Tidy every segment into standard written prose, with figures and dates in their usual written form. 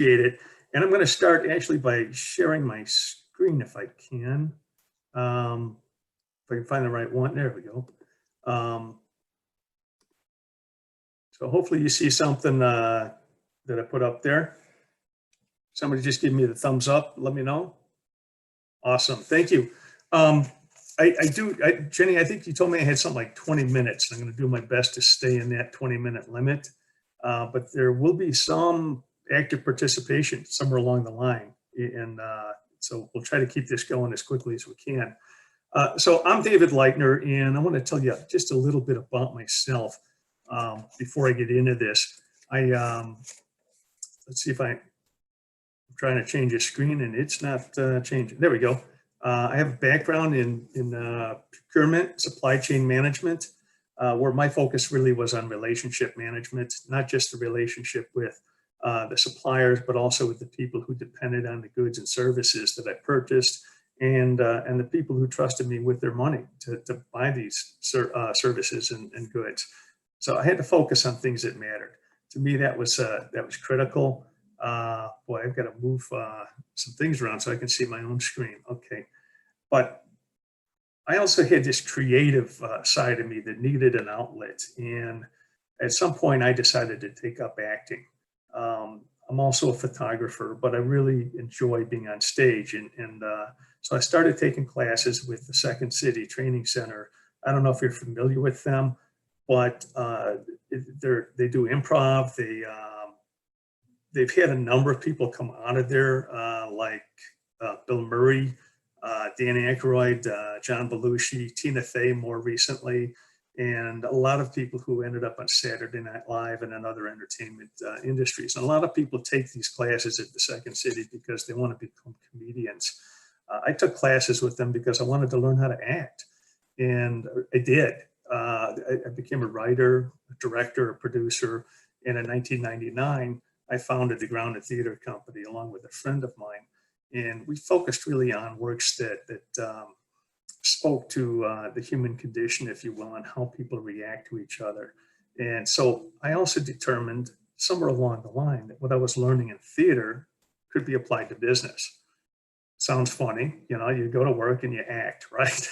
Appreciate it. And I'm going to start actually by sharing my screen if I can. If I can find the right one. There we go. Um, so hopefully you see something that I put up there. Somebody just give me the thumbs up. Let me know. Awesome. Thank you. Um, Jenny, I think you told me I had something like 20 minutes. I'm going to do my best to stay in that 20-minute limit. But there will be some active participation somewhere along the line. And so we'll try to keep this going as quickly as we can. So I'm David Lightner, and I want to tell you just a little bit about myself before I get into this. Let's see if I'm trying to change a screen and it's not changing. There we go. I have a background in procurement, supply chain management, where my focus really was on relationship management, not just the relationship with the suppliers, but also with the people who depended on the goods and services that I purchased, and the people who trusted me with their money to buy these services and goods. So I had to focus on things that mattered. To me, that was critical. Boy, I've got to move some things around so I can see my own screen. Okay. But I also had this creative side of me that needed an outlet. And at some point, I decided to take up acting. I'm also a photographer, but I really enjoy being on stage. And so I started taking classes with the Second City Training Center. I don't know if you're familiar with them, but they do improv. They've had a number of people come out of there, like Bill Murray, Dan Aykroyd, John Belushi, Tina Fey more recently, and a lot of people who ended up on Saturday Night Live and in other entertainment industries. And a lot of people take these classes at the Second City because they want to become comedians. I took classes with them because I wanted to learn how to act, and I did. I became a writer, a director, a producer, and in 1999, I founded the Grounded Theater Company along with a friend of mine, and we focused really on works that spoke to the human condition, if you will, and how people react to each other. And so I also determined somewhere along the line that what I was learning in theater could be applied to business. Sounds funny, you go to work and you act, right?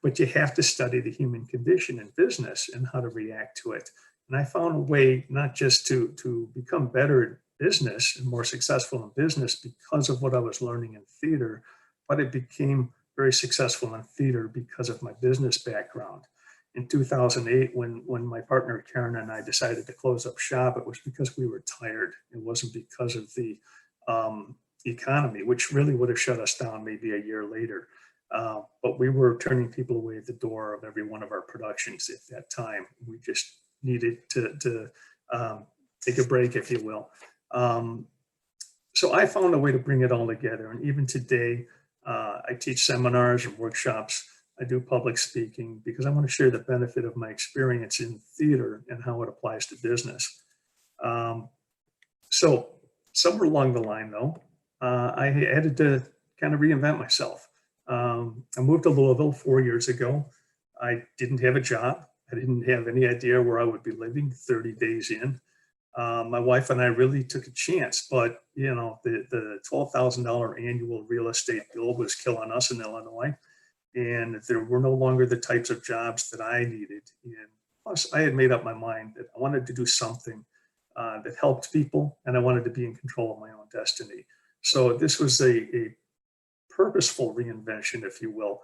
But you have to study the human condition in business and how to react to it. And I found a way not just to become better at business and more successful in business because of what I was learning in theater, but it became very successful in theater because of my business background. In 2008, when my partner Karen and I decided to close up shop, it was because we were tired. It wasn't because of the economy, which really would have shut us down maybe a year later. But we were turning people away at the door of every one of our productions at that time. We just needed to take a break, if you will. So I found a way to bring it all together. And even today, I teach seminars and workshops. I do public speaking because I want to share the benefit of my experience in theater and how it applies to business. So somewhere along the line, though, I had to kind of reinvent myself. I moved to Louisville 4 years ago. I didn't have a job. I didn't have any idea where I would be living 30 days in. My wife and I really took a chance, but the $12,000 annual real estate bill was killing us in Illinois, and there were no longer the types of jobs that I needed. And plus, I had made up my mind that I wanted to do something that helped people, and I wanted to be in control of my own destiny. So this was a purposeful reinvention, if you will.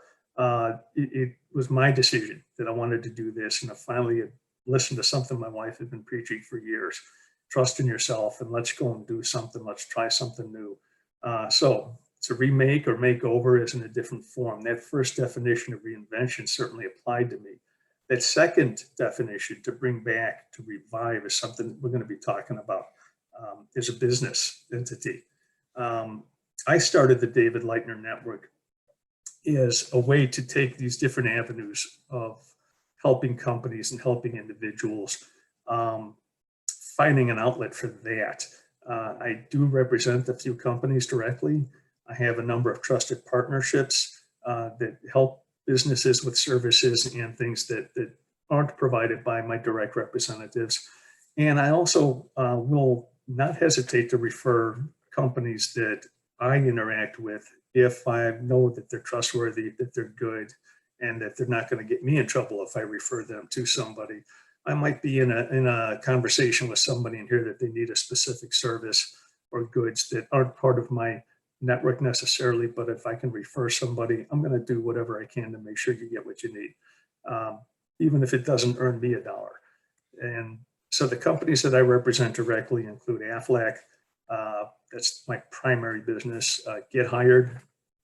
It was my decision that I wanted to do this, and I finally had listened to something my wife had been preaching for years. Trust in yourself, and let's go and do something. Let's try something new. So to remake or make over is in a different form. That first definition of reinvention certainly applied to me. That second definition, to bring back, to revive, is something we're going to be talking about as a business entity. I started the David Lightner Network as a way to take these different avenues of helping companies and helping individuals, finding an outlet for that. I do represent a few companies directly. I have a number of trusted partnerships that help businesses with services and things that aren't provided by my direct representatives. And I also will not hesitate to refer companies that I interact with if I know that they're trustworthy, that they're good, and that they're not going to get me in trouble if I refer them to somebody. I might be in a conversation with somebody in here that they need a specific service or goods that aren't part of my network necessarily, but if I can refer somebody, I'm going to do whatever I can to make sure you get what you need, um, even if it doesn't earn me a dollar. And so the companies that I represent directly include Aflac. That's my primary business. Get Hired,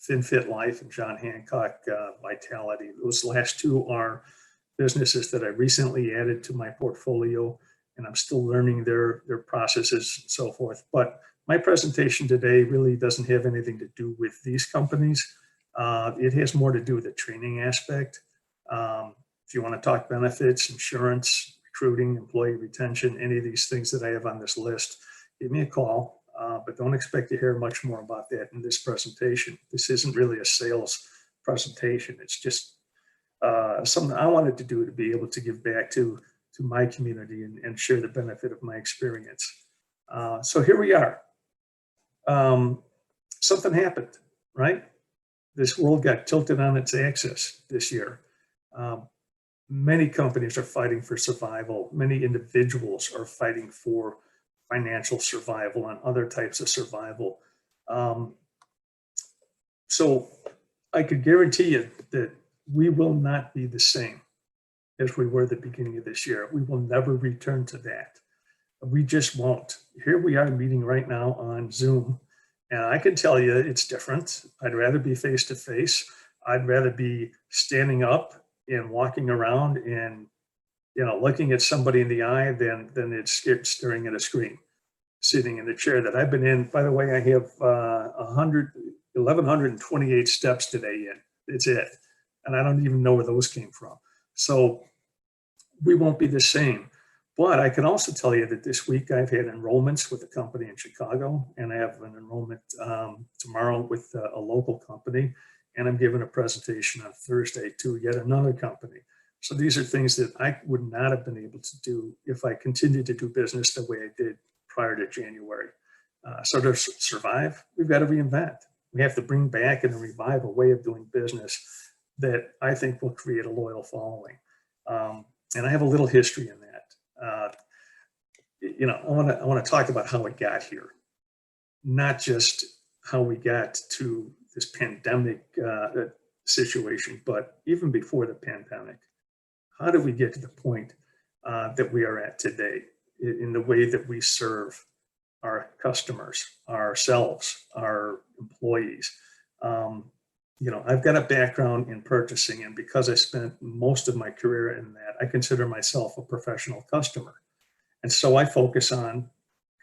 FinFit Life, and John Hancock Vitality. Those last two are businesses that I recently added to my portfolio, and I'm still learning their processes and so forth. But my presentation today really doesn't have anything to do with these companies. It has more to do with the training aspect. If you want to talk benefits, insurance, recruiting, employee retention, any of these things that I have on this list, give me a call. But don't expect to hear much more about that in this presentation. This isn't really a sales presentation. It's just something I wanted to do to be able to give back to my community and share the benefit of my experience. So here we are. Something happened, right? This world got tilted on its axis this year. Many companies are fighting for survival. Many individuals are fighting for financial survival and other types of survival. So I could guarantee you that we will not be the same as we were at the beginning of this year. We will never return to that. We just won't. Here we are meeting right now on Zoom, and I can tell you it's different. I'd rather be face to face. I'd rather be standing up and walking around and looking at somebody in the eye than it's staring at a screen, sitting in the chair that I've been in. By the way, I have 1,128 steps today in. It's it. And I don't even know where those came from. So we won't be the same. But I can also tell you that this week I've had enrollments with a company in Chicago, and I have an enrollment tomorrow with a local company, and I'm giving a presentation on Thursday to yet another company. So these are things that I would not have been able to do if I continued to do business the way I did prior to January. So to survive, we've got to reinvent. We have to bring back and revive a way of doing business that I think will create a loyal following. And I have a little history in that. I want to talk about how it got here, not just how we got to this pandemic situation, but even before the pandemic. How did we get to the point that we are at today in the way that we serve our customers, ourselves, our employees? I've got a background in purchasing, and because I spent most of my career in that, I consider myself a professional customer. And so I focus on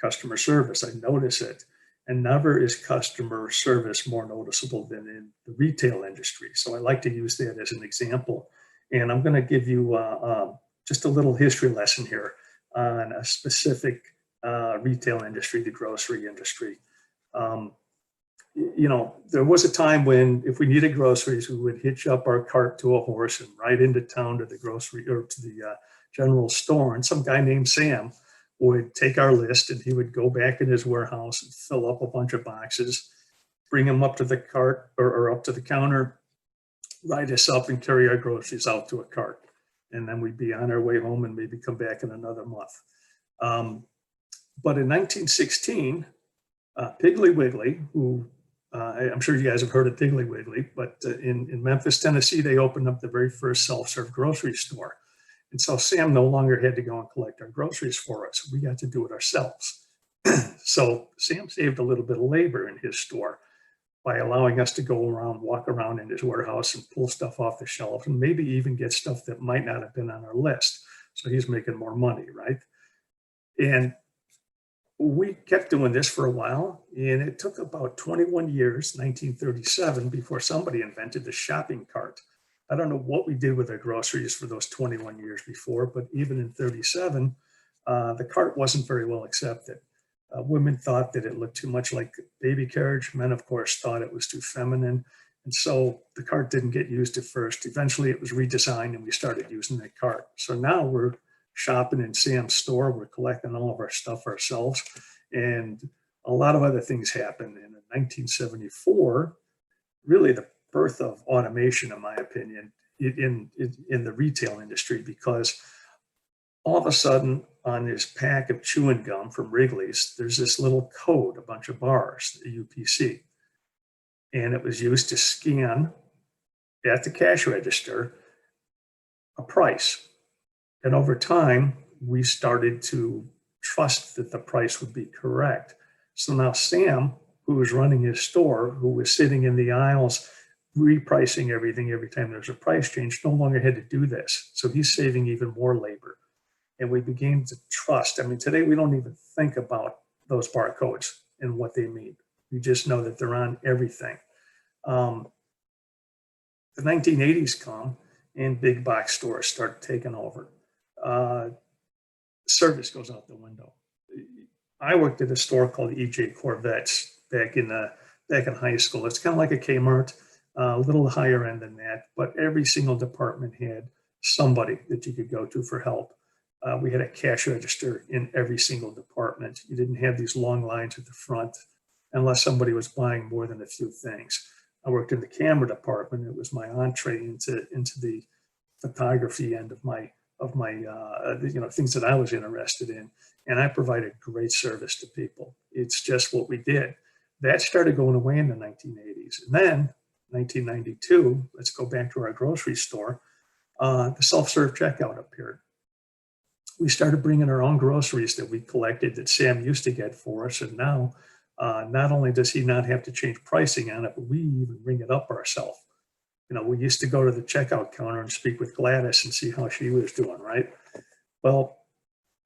customer service. I notice it. And never is customer service more noticeable than in the retail industry. So I like to use that as an example. And I'm going to give you just a little history lesson here on a specific retail industry, the grocery industry. There was a time when if we needed groceries, we would hitch up our cart to a horse and ride into town to the grocery or to the general store. And some guy named Sam would take our list and he would go back in his warehouse and fill up a bunch of boxes, bring them up to the cart or up to the counter, ride us up and carry our groceries out to a cart. And then we'd be on our way home and maybe come back in another month. But in 1916, Piggly Wiggly, who I'm sure you guys have heard of Piggly Wiggly, but in Memphis, Tennessee, they opened up the very first self-serve grocery store. And so Sam no longer had to go and collect our groceries for us. We got to do it ourselves. So Sam saved a little bit of labor in his store by allowing us to go around, walk around in his warehouse and pull stuff off the shelves and maybe even get stuff that might not have been on our list. So he's making more money, right? And we kept doing this for a while, and it took about 21 years, 1937, before somebody invented the shopping cart. I don't know what we did with our groceries for those 21 years before, but even in 37, the cart wasn't very well accepted. Women thought that it looked too much like baby carriage. Men, of course, thought it was too feminine. And so the cart didn't get used at first. Eventually, it was redesigned, and we started using the cart. So now we're shopping in Sam's store. We're collecting all of our stuff ourselves. And a lot of other things happened. And in 1974, really the birth of automation, in my opinion, in the retail industry, because all of a sudden on this pack of chewing gum from Wrigley's, there's this little code, a bunch of bars, the UPC. And it was used to scan at the cash register a price. And over time, we started to trust that the price would be correct. So now Sam, who was running his store, who was sitting in the aisles, repricing everything every time there's a price change, no longer had to do this. So he's saving even more labor. And we began to trust. I mean, today we don't even think about those barcodes and what they mean. We just know that they're on everything. The 1980s come and big box stores start taking over. Service goes out the window. I worked at a store called EJ Corvettes back in high school. It's kind of like a Kmart, a little higher end than that, but every single department had somebody that you could go to for help. We had a cash register in every single department. You didn't have these long lines at the front unless somebody was buying more than a few things. I worked in the camera department. It was my entree into the photography end of my things that I was interested in, and I provided great service to people. It's just what we did. That started going away in the 1980s, and then 1992. Let's go back to our grocery store. The self-serve checkout appeared. We started bringing our own groceries that we collected that Sam used to get for us, and now not only does he not have to change pricing on it, but we even bring it up ourselves. You know, we used to go to the checkout counter and speak with Gladys and see how she was doing, right? Well,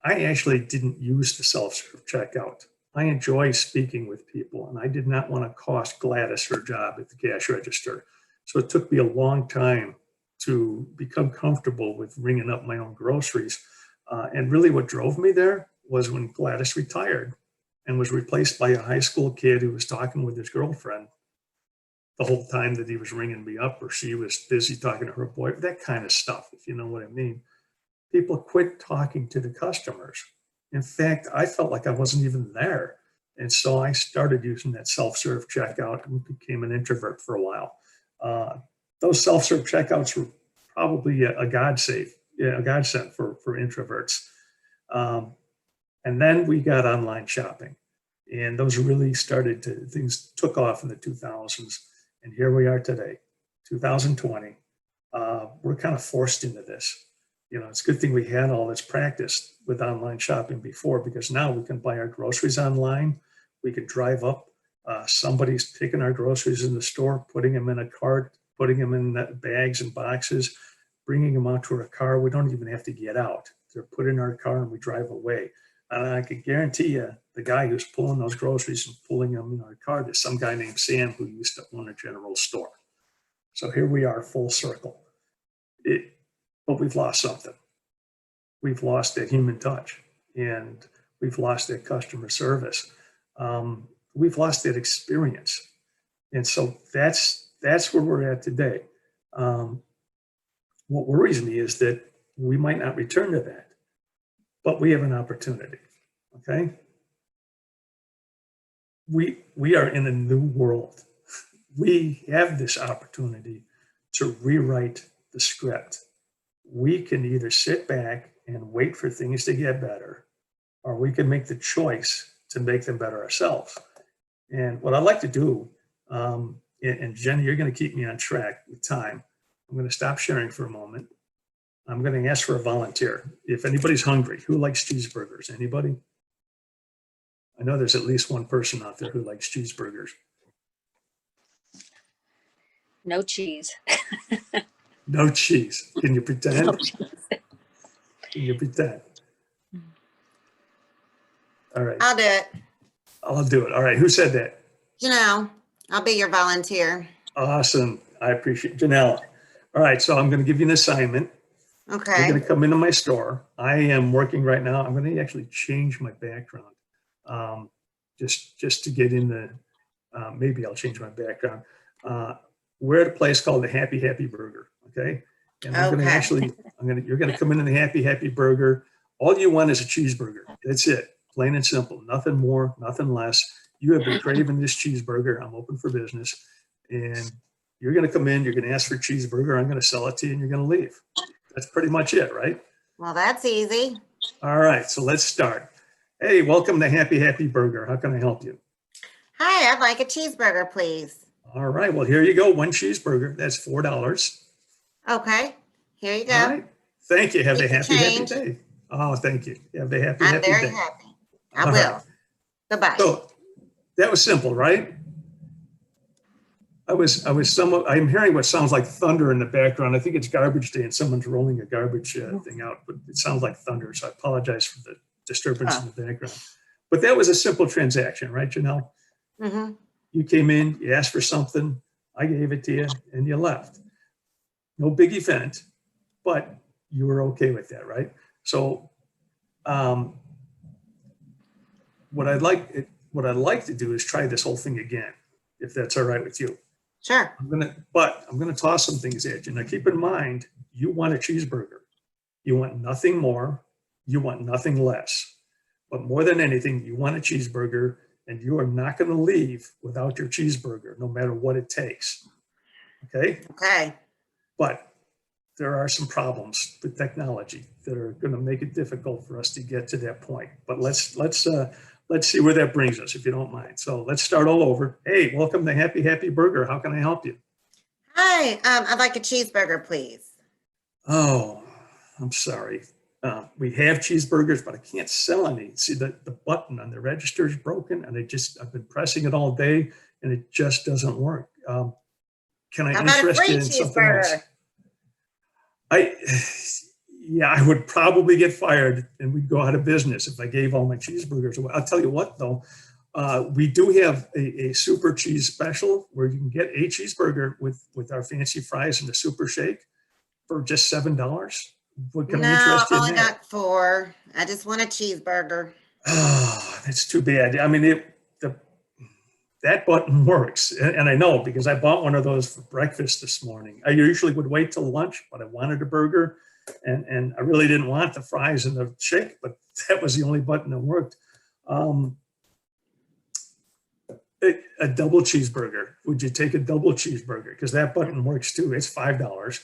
I actually didn't use the self-serve checkout. I enjoy speaking with people, and I did not want to cost Gladys her job at the cash register. So it took me a long time to become comfortable with ringing up my own groceries. And really what drove me there was when Gladys retired and was replaced by a high school kid who was talking with his girlfriend the whole time that he was ringing me up, or she was busy talking to her boy, that kind of stuff, if you know what I mean. People quit talking to the customers. In fact, I felt like I wasn't even there. And so I started using that self-serve checkout and became an introvert for a while. Those self-serve checkouts were probably a godsend for introverts. And then we got online shopping, and those really things took off in the 2000s. And here we are today, 2020. We're kind of forced into this. You know, it's a good thing we had all this practice with online shopping before, because now we can buy our groceries online. We can drive up. Somebody's taking our groceries in the store, putting them in a cart, putting them in bags and boxes, bringing them out to our car. We don't even have to get out. They're put in our car and we drive away. And I can guarantee you, the guy who's pulling those groceries and pulling them in our car is some guy named Sam who used to own a general store. So here we are, full circle. But we've lost something. We've lost that human touch, and we've lost that customer service. We've lost that experience. And so that's where we're at today. What worries me is that we might not return to that, but we have an opportunity, okay? We are in a new world. We have this opportunity to rewrite the script. We can either sit back and wait for things to get better, or we can make the choice to make them better ourselves. And what I'd like to do, and Jenny, you're going to keep me on track with time. I'm going to stop sharing for a moment. I'm going to ask for a volunteer. If anybody's hungry, who likes cheeseburgers? Anybody? I know there's at least one person out there who likes cheeseburgers. No cheese. No cheese. Can you pretend? No cheese. Can you pretend? All right. I'll do it. I'll do it. All right. Who said that? Janelle, I'll be your volunteer. Awesome. I appreciate Janelle. All right. So I'm going to give you an assignment. You're Okay. going to come into my store. I am working right now. I'm going to actually change my background just to get in the, maybe I'll change my background. We're at a place called the Happy Happy Burger. Okay. And I'm going to Okay. you're going to come into the Happy Happy Burger. All you want is a cheeseburger. That's it. plain and simple, nothing more, nothing less. You have been craving this cheeseburger. I'm open for business. And you're going to come in, you're going to ask for a cheeseburger. I'm going to sell it to you and you're going to leave. That's pretty much it, right? Well, that's easy. All right, so let's start. Hey, welcome to Happy Happy Burger. How can I help you? Hi, I'd like a cheeseburger, please. All right, well, here you go. One cheeseburger. That's $4. Okay, here you go. All right. Thank you. Have a Keep the happy, happy change. day. Oh, thank you. Have a happy, I'm happy very day. happy. I All will. right. Goodbye. So that was simple, right? I'm hearing what sounds like thunder in the background. I think it's garbage day and someone's rolling a garbage thing out, but it sounds like thunder. So I apologize for the disturbance in the background. But that was a simple transaction, right, Janelle? Mm-hmm. You came in, you asked for something, I gave it to you, and you left. No big event, but you were okay with that, right? So what I'd like to do is try this whole thing again, if that's all right with you. Sure. I'm gonna toss some things at you. Now keep in mind, you want a cheeseburger. You want nothing more, you want nothing less. But more than anything, you want a cheeseburger, and you are not gonna leave without your cheeseburger, no matter what it takes. Okay? Okay. But there are some problems with technology that are gonna make it difficult for us to get to that point. But let's see where that brings us, if you don't mind. So let's start all over. Hey, welcome to Happy Happy Burger. How can I help you? Hi, I'd like a cheeseburger, please. Oh, I'm sorry. We have cheeseburgers, but I can't sell any. See, the button on the register is broken, and I've been pressing it all day, and it just doesn't work. Can I How about a interest free you in something else? cheeseburger? Yeah, I would probably get fired and we'd go out of business if I gave all my cheeseburgers away. I'll tell you what, though, we do have a super cheese special where you can get a cheeseburger with our fancy fries and the super shake for just $7. What can I No, interest I've you in only that? got 4. I just want a cheeseburger. Oh, that's too bad. I mean, that button works. And I know because I bought one of those for breakfast this morning. I usually would wait till lunch, but I wanted a burger. And I really didn't want the fries and the shake, but that was the only button that worked. A double cheeseburger. Would you take a double cheeseburger? Because that button works too. It's $5.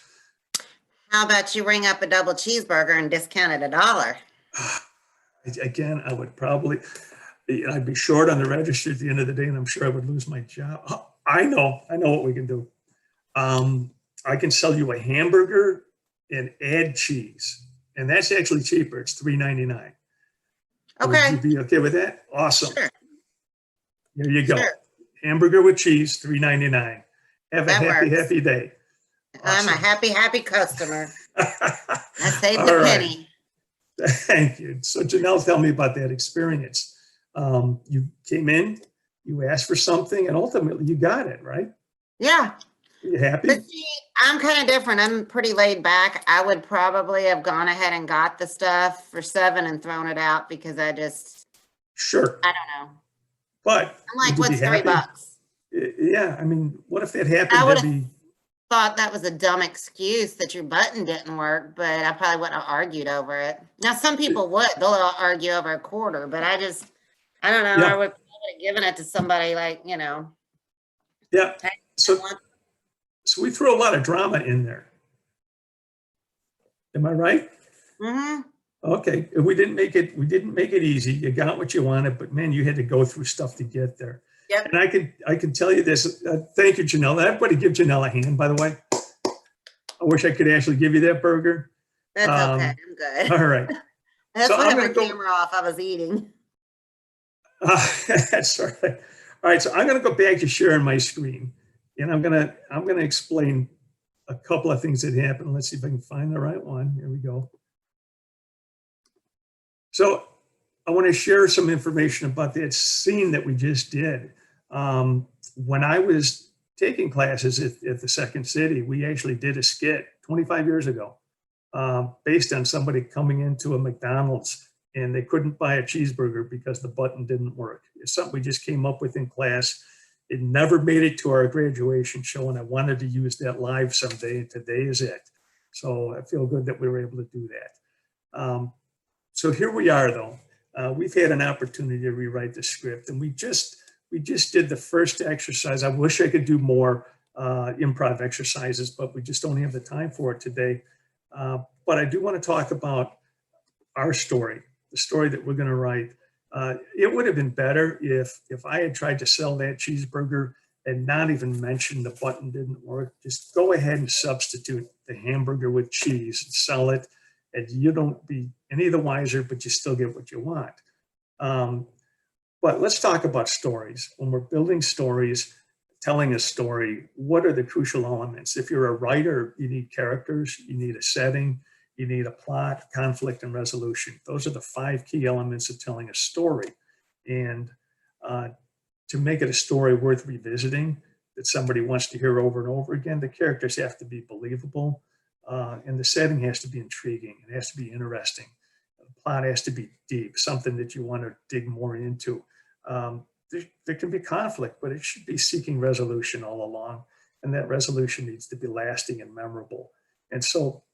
How about you ring up a double cheeseburger and discount it $1? Again, I'd be short on the register at the end of the day, and I'm sure I would lose my job. Oh, I know what we can do. I can sell you a hamburger and add cheese, and that's actually cheaper. It's $3.99. Okay. Would you be okay with that? Awesome. Sure. There you go. Sure. Hamburger with cheese, $3.99. Have a That happy, works. happy day. I'm a Awesome. happy customer. I saved All the right. penny. Thank you. So Janelle, tell me about that experience. You came in, you asked for something, and ultimately you got it, right? Yeah. Are you happy? But see, I'm kind of different. I'm pretty laid back. I would probably have gone ahead and got the stuff for $7 and thrown it out because I Sure. don't know. But I'm like, would you what's be happy? $3? Yeah. I mean, what if that I happened? would That'd have be, thought that was a dumb excuse that your button didn't work, but I probably wouldn't have argued over it. Now, some people would. They'll argue over a quarter, but I don't know. Yeah. I would have given it to somebody like, yeah. I So, want. so we threw a lot of drama in there. Am I right? Mm-hmm. Okay. We didn't make it easy. You got what you wanted, but man, you had to go through stuff to get there. Yep. And I can tell you this. Thank you, Janelle. Everybody give Janelle a hand, by the way. I wish I could actually give you that burger. That's okay. I'm good. All right. That's so why I I'm had my gonna go- camera off. I was eating. That's all right. All right. So I'm going to go back to sharing my screen, and I'm going to explain a couple of things that happened. Let's see if I can find the right one. Here we go. So I want to share some information about that scene that we just did. When I was taking classes at the Second City, we actually did a skit 25 years ago based on somebody coming into a McDonald's and they couldn't buy a cheeseburger because the button didn't work. It's something we just came up with in class. It never made it to our graduation show, and I wanted to use that live someday, and today is it. So I feel good that we were able to do that. So here we are, though. we've had an opportunity to rewrite the script, and we just did the first exercise. I wish I could do more improv exercises, but we just don't have the time for it today. But I do want to talk about our story, the story that we're going to write. It would have been better if I had tried to sell that cheeseburger and not even mention the button didn't work. Just go ahead and substitute the hamburger with cheese and sell it, and you don't be any the wiser, but you still get what you want. But let's talk about stories. When we're building stories, telling a story, what are the crucial elements? If you're a writer, you need characters, you need a setting, you need a plot, conflict, and resolution. Those are the 5 key elements of telling a story. And to make it a story worth revisiting, that somebody wants to hear over and over again, the characters have to be believable, and the setting has to be intriguing. It has to be interesting. The plot has to be deep, something that you want to dig more into. There can be conflict, but it should be seeking resolution all along. And that resolution needs to be lasting and memorable. And so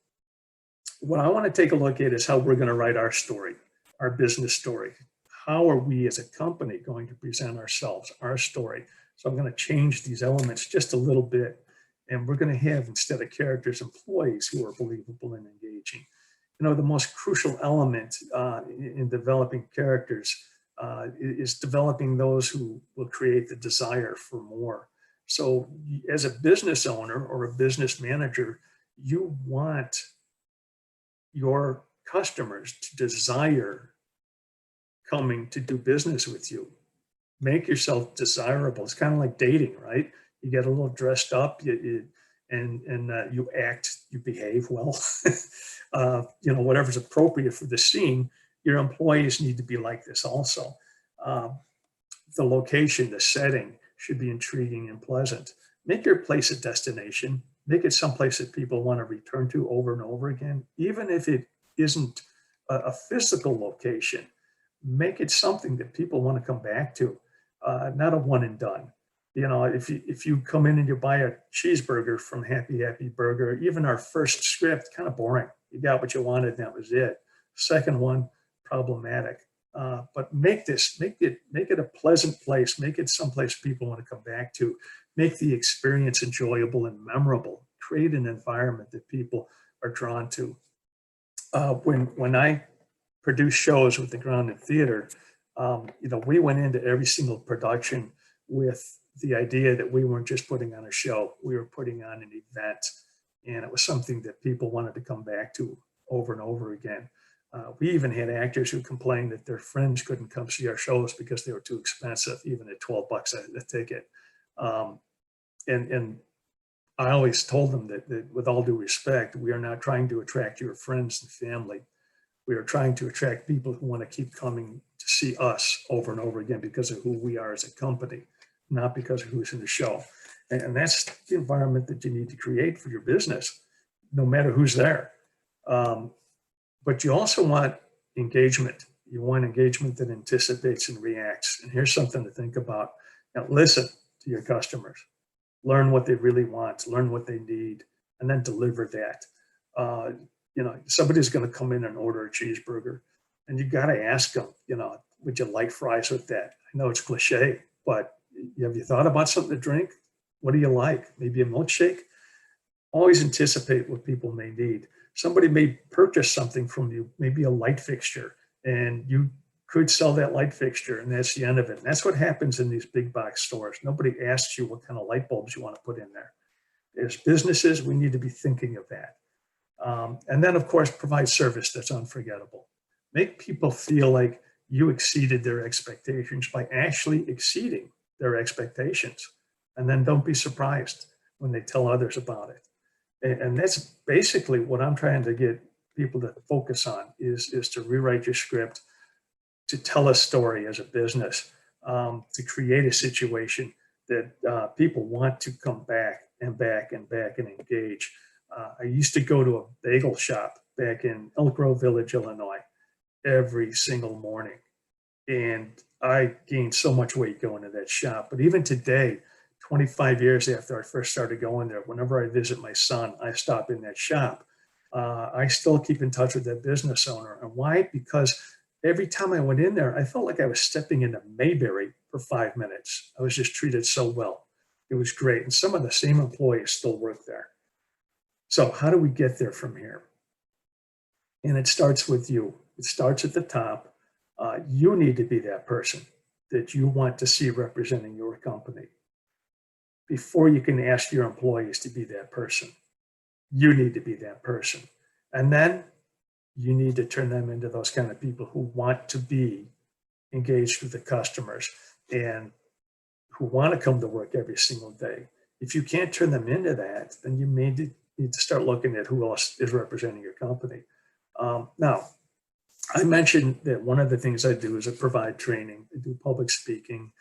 what I want to take a look at is how we're going to write our story, our business story. How are we as a company going to present ourselves, our story? So I'm going to change these elements just a little bit. And we're going to have, instead of characters, employees who are believable and engaging. You know, the most crucial element in developing characters is developing those who will create the desire for more. So as a business owner or a business manager, you want your customers to desire coming to do business with you. Make yourself desirable. It's kind of like dating, right? You get a little dressed up, you act, you behave well, you know, whatever's appropriate for the scene. Your employees need to be like this also. The location, the setting should be intriguing and pleasant. Make your place a destination. Make it someplace that people want to return to over and over again, even if it isn't a physical location. Make it something that people want to come back to, not a one and done. You know, if you come in and you buy a cheeseburger from Happy Burger, even our first script, kind of boring. You got what you wanted, and that was it. Second one, problematic. But make it a pleasant place. Make it someplace people want to come back to. Make the experience enjoyable and memorable. Create an environment that people are drawn to. When I produce shows with the Ground and Theater, you know, we went into every single production with the idea that we weren't just putting on a show, we were putting on an event, and it was something that people wanted to come back to over and over again. We even had actors who complained that their friends couldn't come see our shows because they were too expensive, even at $12 a ticket. And I always told them that with all due respect, we are not trying to attract your friends and family. We are trying to attract people who want to keep coming to see us over and over again because of who we are as a company, not because of who's in the show. And that's the environment that you need to create for your business, no matter who's there. But you also want engagement. You want engagement that anticipates and reacts. And here's something to think about. Now, listen to your customers. Learn what they really want, learn what they need, and then deliver that. You know, somebody's going to come in and order a cheeseburger, and you got to ask them, you know, would you like fries with that? I know it's cliche, but have you thought about something to drink? What do you like? Maybe a milkshake? Always anticipate what people may need. Somebody may purchase something from you, maybe a light fixture, and you could sell that light fixture, and that's the end of it. And that's what happens in these big box stores. Nobody asks you what kind of light bulbs you want to put in there. As businesses, we need to be thinking of that. And then, of course, provide service that's unforgettable. Make people feel like you exceeded their expectations by actually exceeding their expectations. And then don't be surprised when they tell others about it. And that's basically what I'm trying to get people to focus on is to rewrite your script, to tell a story as a business, to create a situation that people want to come back and back and back and engage. I used to go to a bagel shop back in Elk Grove Village, Illinois, every single morning. And I gained so much weight going to that shop. But even today, 25 years after I first started going there, whenever I visit my son, I stop in that shop. I still keep in touch with that business owner. And why? Because every time I went in there, I felt like I was stepping into Mayberry for 5 minutes. I was just treated so well. It was great. And some of the same employees still work there. So how do we get there from here? And it starts with you. It starts at the top. You need to be that person that you want to see representing your company. Before you can ask your employees to be that person, you need to be that person. And then you need to turn them into those kind of people who want to be engaged with the customers and who want to come to work every single day. If you can't turn them into that, then you may need to start looking at who else is representing your company. Now, I mentioned that one of the things I do is I provide training. I do public speaking.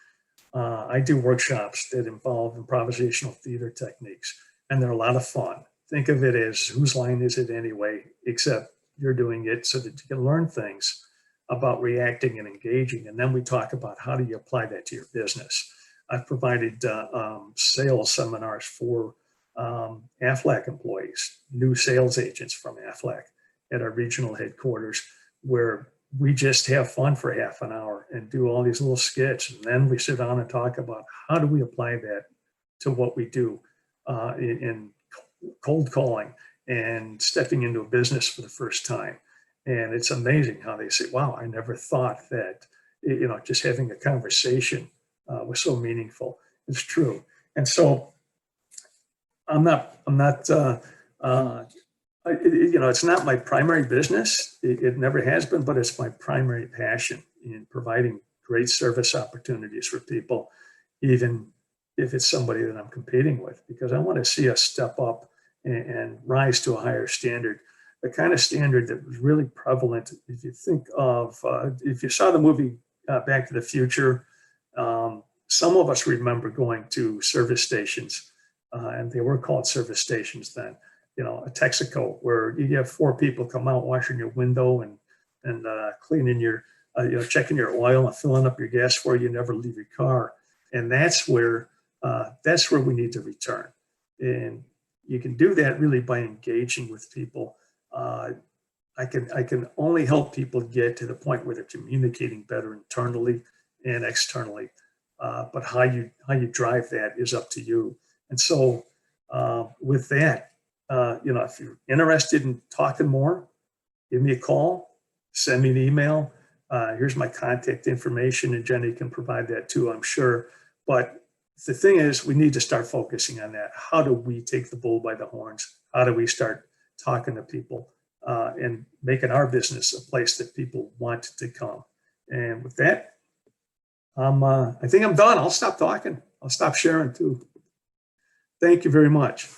I do workshops that involve improvisational theater techniques, and they're a lot of fun. Think of it as whose line is it anyway, except you're doing it so that you can learn things about reacting and engaging. And then we talk about how do you apply that to your business. I've provided sales seminars for Aflac employees, new sales agents from Aflac at our regional headquarters, where we just have fun for half an hour and do all these little skits. And then we sit down and talk about how do we apply that to what we do in cold calling and stepping into a business for the first time. And it's amazing how they say, wow, I never thought that, just having a conversation was so meaningful. It's true. And so it's not my primary business. It never has been, but it's my primary passion in providing great service opportunities for people, even if it's somebody that I'm competing with, because I want to see us step up and rise to a higher standard, the kind of standard that was really prevalent. If you think of, if you saw the movie Back to the Future, some of us remember going to service stations, and they were called service stations then. A Texaco where you have 4 people come out washing your window and cleaning your, checking your oil and filling up your gas for you. Never leave your car, and that's where we need to return. And you can do that really by engaging with people. I can only help people get to the point where they're communicating better internally and externally. But how you drive that is up to you. And so with that, if you're interested in talking more, give me a call, send me an email. Here's my contact information, and Jenny can provide that too, I'm sure. But the thing is, we need to start focusing on that. How do we take the bull by the horns? How do we start talking to people and making our business a place that people want to come? And with that, I think I'm done. I'll stop talking. I'll stop sharing too. Thank you very much.